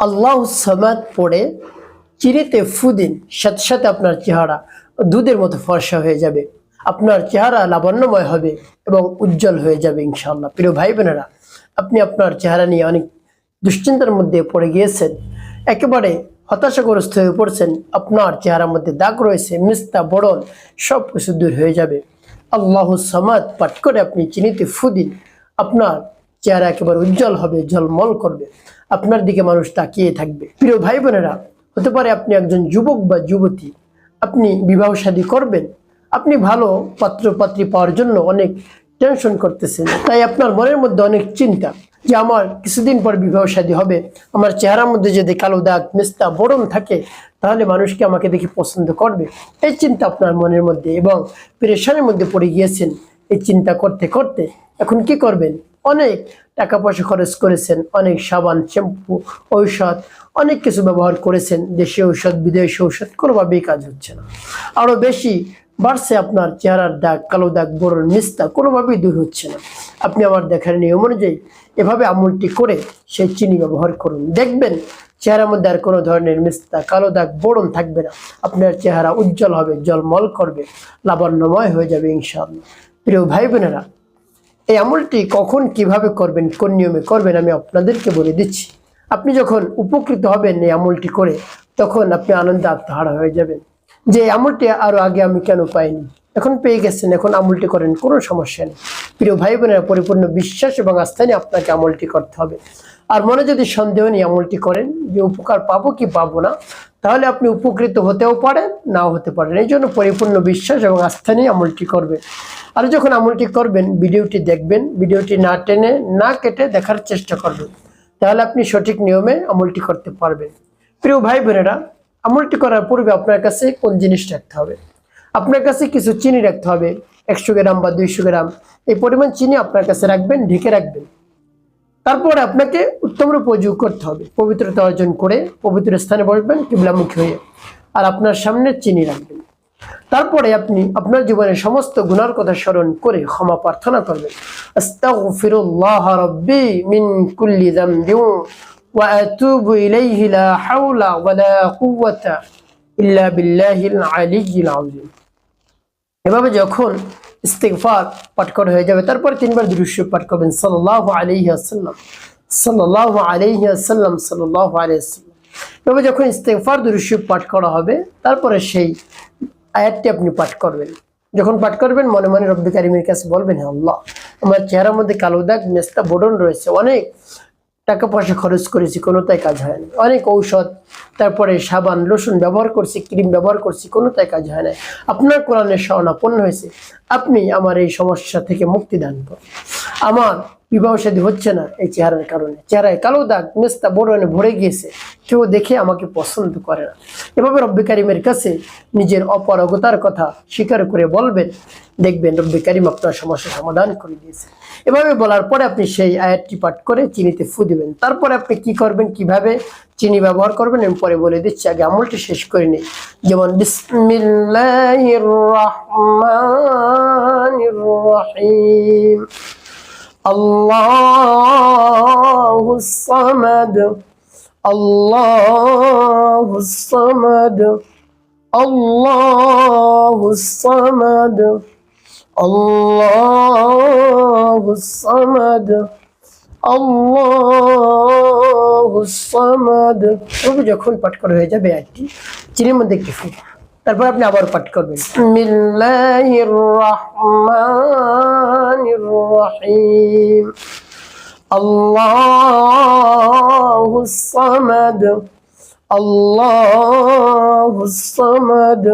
আল্লাহু সামাদ পড়ে চিনিতে ফু দিন, সাথে সাথে আপনার চেহারা দুধের মতো ফর্সা হয়ে যাবে, আপনার চেহারা লাবণ্যময় হবে এবং উজ্জ্বল হয়ে যাবে ইনশাআল্লাহ। প্রিয় ভাই বোনেরা, আপনি আপনার চেহারা নিয়ে অনেক দুশ্চিন্তার মধ্যে পড়ে গিয়েছেন, একেবারে হতাশাগ্রস্ত হয়ে পড়ছেন, আপনার চেহারার মধ্যে দাগ রয়েছে, মিস্তা বড়ন সব কিছু দূর হয়ে যাবে। আল্লাহু সামাদ পাঠ করে আপনি চিনিতে ফু দিন, আপনার চেহারা একেবারে উজ্জ্বল হবে, ঝলমল করবে, আপনার দিকে মানুষ তাকিয়ে থাকবে। প্রিয় ভাই বোনেরা, হতে পারে আপনি একজন যুবক বা যুবতী, আপনি বিবাহ শাদী করবেন, আপনি ভালো পাত্র পাত্রী পাওয়ার জন্য অনেক টেনশন করতেছেন, তাই আপনার মনের মধ্যে অনেক চিন্তা যে আমার কিছুদিন পর বিবাহ শাদী হবে, আমার চেহারার মধ্যে যদি কালো দাগ মিস্তা বরণ থাকে তাহলে মানুষকে আমাকে দেখে পছন্দ করবে, এই চিন্তা আপনার মনের মধ্যে, এবং পেরেশানের মধ্যে পড়ে গিয়েছেন। এই চিন্তা করতে করতে এখন কি করবেন? অনেক টাকা পয়সা খরচ করেছেন, অনেক সাবান, শ্যাম্পু, ঔষধ, অনেক কিছু ব্যবহার করেছেন, দেশি ঔষধ, বিদেশি ঔষধ, কোনোভাবেই কাজ হচ্ছে না। আরো বেশি বাড়ছে আপনার চেহারার দাগ, কালো দাগ, বড় মিস্তা, কোনোভাবেই দূর হচ্ছে না। আপনি আমার দেখার নিয়ম অনুযায়ী এভাবে আমলটি করে সেই চিনি ব্যবহার করুন, দেখবেন চেহারার মধ্যে আর কোনো ধরনের মিস্তা, কালো দাগ, বড়ন থাকবে না, আপনার চেহারা উজ্জ্বল হবে, জলমল করবে, লাবণ্যময় হয়ে যাবে ইনশাআল্লাহ। প্রিয় ভাই বোনেরা, এই আমলটি কখন কিভাবে করবেন, কোন নিয়মে করবেন আমি আপনাদেরকে বলে দিচ্ছি। আপনি যখন উপকৃত হবেন এই আমলটি করে, তখন আপনি আনন্দে আত্মহারা হয়ে যাবেন যে আমলটি আরো আগে আমি কেন পাইনি, এখন পেয়ে গেছেন, এখন আমলটি করেন, কোনো সমস্যা নেই। প্রিয় ভাই বোনেরা, পরিপূর্ণ বিশ্বাস এবং আস্থা নিয়ে আপনাকে আমলটি করতে হবে। আর মনে যদি সন্দেহ নিয়ে আমলটি করেন যে উপকার পাবো কি পাবো না, তাহলে আপনি উপকৃত হতেও পারেন, নাও হতে পারেন। এই জন্য পরিপূর্ণ বিশ্বাস এবং আস্থা নিয়ে আমলটি করবেন। আর যখন আমলটি করবেন ভিডিওটি দেখবেন, ভিডিওটি না টেনে না কেটে দেখার চেষ্টা করবেন, তাহলে আপনি সঠিক নিয়মে আমলটি করতে পারবেন। প্রিয় ভাই বোনেরা, আমলটি করার পূর্বে আপনার কাছে কোন জিনিস রাখতে হবে? আপনার কাছে কিছু চিনি রাখতে হবে, 100 গ্রাম বা 200 গ্রাম এই পরিমাণ চিনি আপনার কাছে রাখবেন, ঢেকে রাখবেন। তারপরে আপনাকে উত্তম রূপে ওযু করতে হবে, পবিত্রতা অর্জন করে পবিত্র স্থানে বসবেন কিবলামুখী হয়ে, আর আপনার সামনে চিনি রাখবেন। তারপরে আপনি আপনার জীবনের সমস্ত গুনার কথা স্মরণ করে ক্ষমা প্রার্থনা করবেন। আস্তাগফিরুল্লাহ রাব্বি মিন কুল্লি যামবিন ওয়া আতুবু ইলাইহি লা হাওলা ওয়া লা কুওয়াতা ইল্লা বিল্লাহিল আলিয়্যিল আযীম। এভাবে যখন ইস্তিগফার পাঠ করা হয়ে যাবে, তারপর 3 বার দুরূদ শরীফ পাঠ করবেন, সাল্লাল্লাহু আলাইহি ওয়াসাল্লাম, সাল্লাল্লাহু আলাইহি ওয়াসাল্লাম, সাল্লাল্লাহু আলাইহি ওয়াসাল্লাম। এভাবে যখন ইস্তিগফার দুরূদ শরীফ পাঠ করা হবে, তারপরে সেই আয়াতটি আপনি পাঠ করবেন। যখন পাঠ করবেন মনে মনে রব্বি কারিমের কাছে বলবেন, হে আল্লাহ, আমার চেহারার মধ্যে কালো দাগ, মেস্তা, বড়ন রয়েছে, অনেক টাকা পয়সা খরচ করেছি, কোনোটাই কাজ হয়নি, অনেক ঔষধ, তারপরে সাবান, লোশন ব্যবহার করছি, ক্রিম ব্যবহার করছি, কোনোটাই কাজ হয় না, আপনার কোরআনের শরণাপন্ন হয়েছে, আপনি আমার এই সমস্যা থেকে মুক্তি দান করুন। আমার বিবাহ শাদী হচ্ছে না এই চেহারার কারণে, চেহারায় কালো দাগ, মেস্তা, বড়নে ভরে গিয়েছে, কেউ দেখে আমাকে পছন্দ করে না। এভাবে রব্বি কারিমের কাছে নিজের অপারগতার কথা স্বীকার করে বলবেন, দেখবেন রব্বি কারিম আপনার সমস্যা সমাধান করে দিয়েছে। এভাবে বলার পরে আপনি সেই আয়াতটি পাঠ করে চিনিতে ফু দিবেন। তারপরে আপনি কি করবেন, কিভাবে চিনি ব্যবহার করবেন আমি পরে বলে দিচ্ছি, আগে আমলটি শেষ করে নিই। যেমন বিসমিল্লাহির রহমানির রহিম, আল্লাহুস সামাদ, আল্লাহুস সামাদ, আল্লাহুস সামাদ, আল্লাহুস সামাদ, আল্লাহুস সামাদ। তবে যখন পাঠ করা হয়ে যাবে আয়াতটি, চিনির মধ্যে একটু ফু, তারপর আপনি আবার পাঠ করবেন, বিসমিল্লাহির রহমানির রহিম, আল্লাহুস সামাদ, আল্লাহুস সামাদ,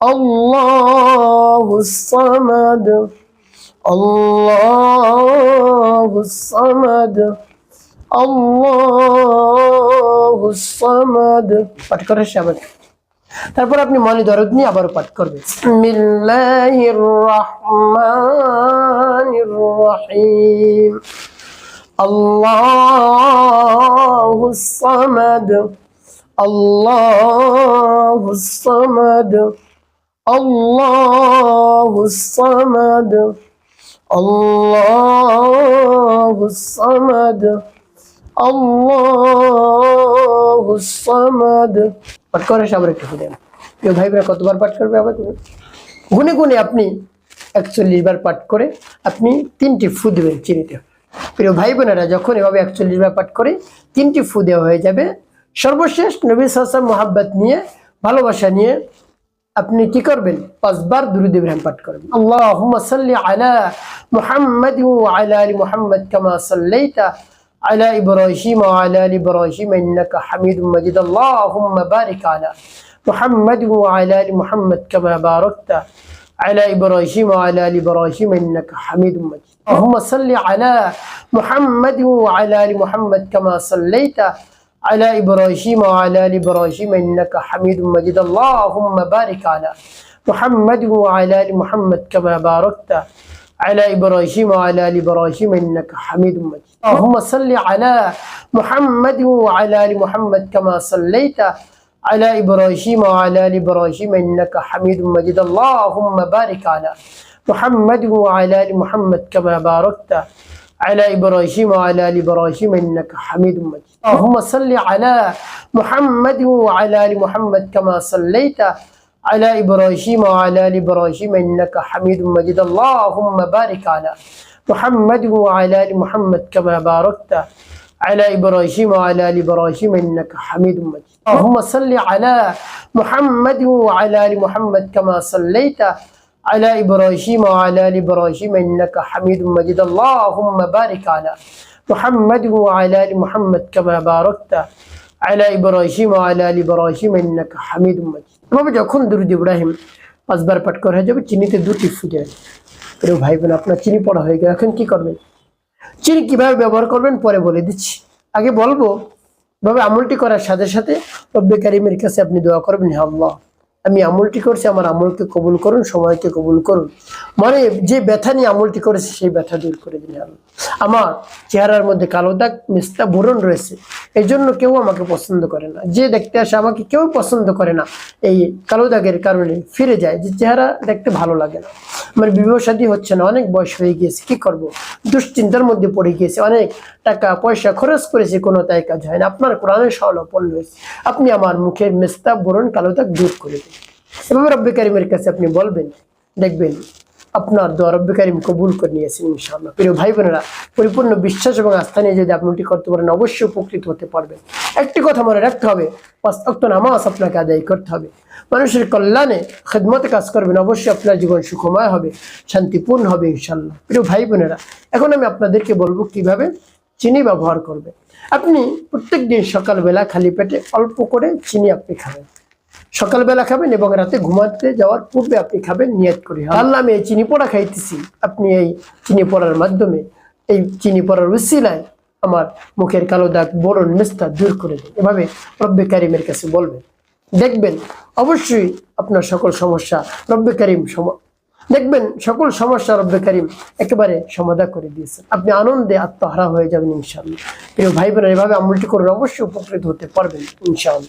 আল্লাহুস সামাদ, আল্লাহুস সামাদ, আল্লাহুস সামাদ। পাঠ করে শেষ। তারপর আপনি মনে দরদ নিয়ে আবার পাঠ করবেন, বিসমিল্লাহির রহমানির রহিম, আল্লাহুস সামাদ, আল্লাহুস সামাদ, আল্লাহুস সামাদ, আল্লাহুস সামাদ, আল্লাহ الصمد পাঠ করে সবার একটু শুনেন প্রিয় ভাই বোনেরা কতবার পাঠ করবে আবার গুনে গুনে আপনি 41 বার পাঠ করে আপনি 3টি ফু দেবেন চিনিতে প্রিয় ভাই বোনেরা যখন এভাবে 41 বার পাঠ করে 3টি ফু দেওয়া হয়ে যাবে সর্বশেষ নবী সাল্লাল্লাহু আলাইহি ওয়াসাল্লাম মুহাব্বত নিয়ে ভালোবাসা নিয়ে আপনি কি করবেন 5 বার দুরূদ ইব্রাহিম পাঠ করবেন আল্লাহুম্মা সাল্লি আলা মুহাম্মাদ ওয়া আলা আলি মুহাম্মাদ কামা সাল্লাইতা আলা ইব্রাহিম ওয়া আলা আলি ইব্রাহিম ইন্নাকা হামিদুম মাজিদ আল্লাহুম্মা বারিক আলা মুহাম্মাদ ওয়া আলা আলি মুহাম্মাদ কামা বারাকতা على إبراهيم وعلى آل إبراهيم إنك حميد مجيد اللهم صل على محمد وعلى آل محمد كما صليت على إبراهيم وعلى آل إبراهيم إنك حميد مجيد اللهم بارك على محمد وعلى آل محمد كما باركت على إبراهيم وعلى آل إبراهيم إنك حميد مجيد اللهم صل على محمد وعلى آل محمد كما صليت على إبراهيم وعلى آل إبراهيم إنك حميد مجيد اللهم بارك على محمد وعلى آل محمد كما باركت على إبراهيم وعلى آل إبراهيم إنك حميد مجيد اللهم صل على محمد وعلى آل محمد كما صليت على إبراهيم وعلى آل إبراهيم إنك حميد مجيد اللهم بارك على محمد وعلى آل محمد كما باركت على إبراهيم وعلى آل إبراهيم إنك حميد مجيد اللهم صل على محمد وعلى آل محمد كما صليت على إبراهيم وعلى آل إبراهيم إنك حميد مجيد اللهم بارك على محمد وعلى آل محمد كما باركت على إبراهيم وعلى آل إبراهيم إنك حميد مجيد এভাবে যখন দুরূদ ইব্রাহিম 5 বার পাঠ করা হয়ে যাবে চিনিতে 2টি ফু দেবেন প্রিয় ভাই বোন আপনার চিনি পড়া হয়ে গেল এখন কি করবেন চিনি কিভাবে ব্যবহার করবেন পরে বলে দিচ্ছি আগে বলবো ভাবে আমলটি করার সাথে সাথে রব্বে কারীমের কাছে আপনি দোয়া করবেন হে আল্লাহ আমি আমলটি করছি আমার আমলকে কবুল করুন সময়কে কবুল করুন মানে যে ব্যথা নিয়ে আমলটি করেছে সেই ব্যথা দূর করে দিন আল্লাহ আমার চেহারার মধ্যে কালো দাগ মিস্তা বুরন রয়েছে এই জন্য কেউ আমাকে পছন্দ করে না যে দেখতে আসে আমাকে কেউ পছন্দ করে না এই কালো দাগের কারণে ফিরে যায় যে চেহারা দেখতে ভালো লাগে না আমার বিবাহ শাদী হচ্ছে না অনেক বয়স হয়ে গিয়েছে কি করব দুশ্চিন্তার মধ্যে পড়ে গিয়েছে অনেক টাকা পয়সা খরচ করেছি কোনো তাই কাজ হয় না আপনার কোরআনের সরলপন্ন হয়েছে আপনি আমার মুখের মিস্তা বুরন কালো দাগ দূর করে দিন এভাবে রব্বে কারীমের কাছে আপনি বলবেন দেখবেন আপনার দোয়া রব্বে কারীম কবুল করে নিয়েছেন ইনশাআল্লাহ প্রিয় ভাই বোনেরা পরিপূর্ণ বিশ্বাস এবং আস্থা নিয়ে যদি আপনি করতে পারেন অবশ্যই উপকৃত হতে পারবেন একটি কথা মনে রাখতে হবে 5 ওয়াক্ত নামাজ আপনাকে আদায় করতে হবে মানুষের কল্যাণে খিদমতে কাজ করবেন অবশ্যই আপনার জীবন সুখময় হবে শান্তিপূর্ণ হবে ইনশাআল্লাহ প্রিয় ভাই বোনেরা এখন আমি আপনাদেরকে বলবো কিভাবে চিনি ব্যবহার করবেন আপনি প্রত্যেকদিন সকালবেলা খালি পেটে অল্প করে চিনি আপনি খাবেন সকালবেলা খাবেন এবং রাতে ঘুমাতে যাওয়ার পূর্বে আপনি খাবেন নিয়ত করে আল্লাহ আমি এই চিনি পোড়া খাইতেছি আপনি এই চিনি পোড়ার মাধ্যমে এই চিনি পোড়ার উসিলায় আমার মুখের কালো দাগ বরণ মিস্তা দূর করে দিন এভাবে রব্বে কারীমের কাছে বলবেন দেখবেন অবশ্যই আপনার সকল সমস্যা রব্বে কারীম দেখবেন সকল সমস্যা রব্বে কারীম একেবারে সমাধান করে দিয়েছেন আপনি আনন্দে আত্মহারা হয়ে যাবেন ইনশাআল্লাহ প্রিয় ভাই বোনেরা এভাবে আমলটি করুন অবশ্যই উপকৃত হতে পারবেন ইনশাআল্লাহ